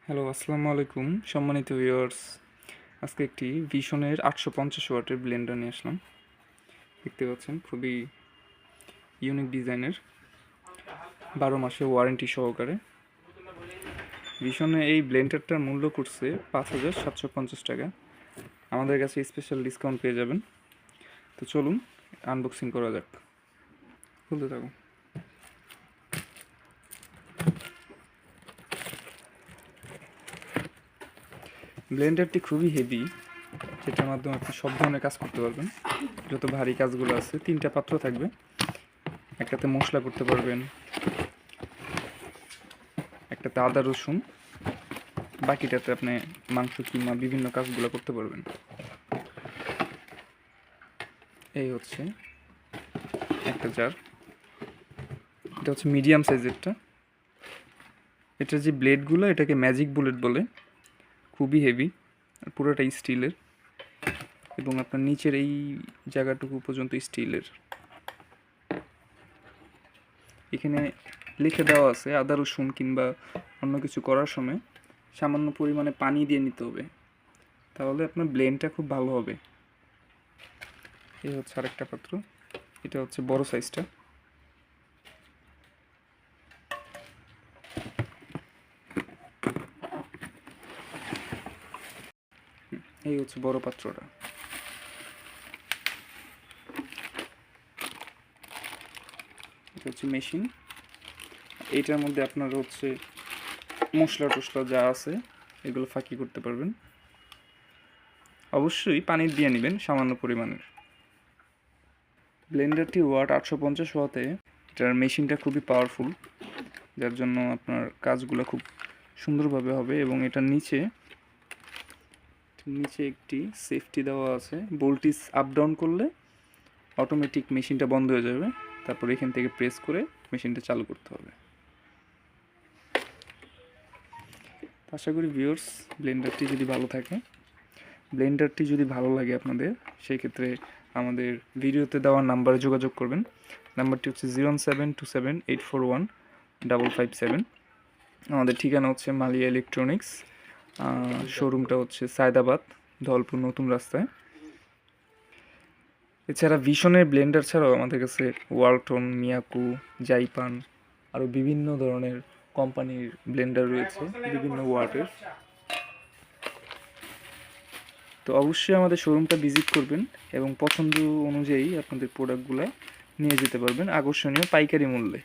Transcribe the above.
Hello, আসসালামু আলাইকুম সম্মানিত ভিউয়ার্স। আজকে একটি ভিশনের 850 ওয়াটের ব্লেন্ডার নিয়ে আসলাম। দেখতে পাচ্ছেন খুবই ইউনিক ডিজাইনের, 12 মাসে ওয়ারেন্টি সহকারে। ভিশনে এই ব্লেন্ডারটার মূল্য করছে 5,750 টাকা। আমাদের কাছে স্পেশাল ডিসকাউন্ট পেয়ে যাবেন। তো চলুন আনবক্সিং করা যাক। খুলতে থাকুন। ব্লেন্ডারটি খুবই হেভি, যেটার মাধ্যমে আপনি সব ধরনের কাজ করতে পারবেন। যত ভারী কাজগুলো আছে, 3টা পাত্র থাকবে। একটাতে মশলা করতে পারবেন, একটাতে আদা রসুন, বাকিটাতে আপনি মাংস কিংবা বিভিন্ন কাজগুলো করতে পারবেন। এই হচ্ছে একটা জার, এটা হচ্ছে মিডিয়াম সাইজেরটা। এটার যে ব্লেডগুলো, এটাকে ম্যাজিক বুলেট বলে। খুবই হেভি, পুরোটাই স্টিলের, এবং আপনার নিচের এই জায়গাটুকু পর্যন্ত স্টিলের। এখানে লিখে দেওয়া আছে আদা রসুন কিংবা অন্য কিছু করার সময় সামান্য পরিমাণে পানি দিয়ে নিতে হবে, তাহলে আপনার ব্লেন্ডটা খুব ভালো হবে। এই হচ্ছে আরেকটা পাত্র, এটা হচ্ছে বড় সাইজটা। এই হচ্ছে বড় পাত্রটা। এটা হচ্ছে মেশিন। এইটার মধ্যে আপনার হচ্ছে মশলা টশলা যা আছে এগুলো ফাঁকি করতে পারবেন। অবশ্যই পানি দিয়ে নেবেন সামান্য পরিমাণের। ব্লেন্ডারটি ওয়াট 850 ওয়াটে। এটার মেশিনটা খুবই পাওয়ারফুল, যার জন্য আপনার কাজগুলো খুব সুন্দরভাবে হবে। এবং এটার নিচে একটি সেফটি দেওয়া আছে। ভোল্টেজ আপ ডাউন করলে অটোমেটিক মেশিনটা বন্ধ হয়ে যাবে, তারপর এখান থেকে প্রেস করে মেশিনটা চালু করতে হবে। আশা করি ভিউয়ার্স, ব্লেন্ডারটি যদি ভালো লাগে আপনাদের, সেই ক্ষেত্রে আমাদের ভিডিওতে দেওয়া নাম্বারে যোগাযোগ করবেন। নাম্বারটি হচ্ছে 07278415557। আমাদের ঠিকানা হচ্ছে মালিয়া ইলেকট্রনিক্স, শোরুমটা হচ্ছে সায়দাবাদ, ধলপুর নতুন রাস্তায়। এছাড়া ভিশনের ব্লেন্ডার ছাড়াও আমাদের কাছে ওয়ালটন, মিয়াকো, জাইপান আরও বিভিন্ন ধরনের কোম্পানির ব্লেন্ডার রয়েছে বিভিন্ন ওয়াটের। তো অবশ্যই আমাদের শোরুমটা ভিজিট করবেন এবং পছন্দ অনুযায়ী আপনাদের প্রোডাক্টগুলো নিয়ে যেতে পারবেন আকর্ষণীয় পাইকারি মূল্যে।